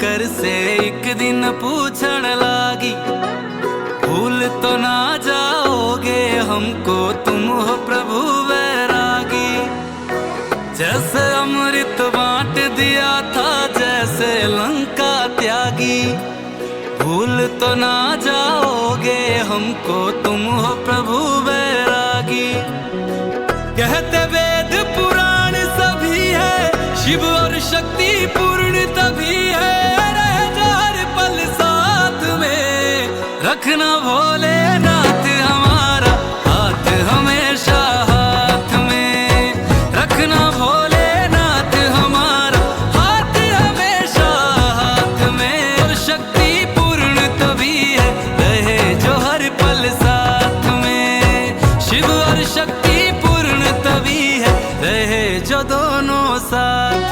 शंकर से एक दिन पूछण लागी, भूल तो ना जाओगे हमको तुम हो प्रभु वैरागी। जैसे अमृत बांट दिया था जैसे लंका त्यागी, भूल तो ना जाओगे हमको तुम हो प्रभु वैरागी। कहते वेद पुराण सभी है, शिव और शक्ति पूर्ण तभी है। रहे जो हर पल साथ में, रखना भोलेनाथ हमारा हाथ हमेशा हाथ में। रखना भोलेनाथ हमारा हाथ हमेशा हाथ में। और शक्ति पूर्ण तभी है, रहे जो हर पल साथ में। शिव और शक्ति पूर्ण तभी है, रहे जो दोनों साथ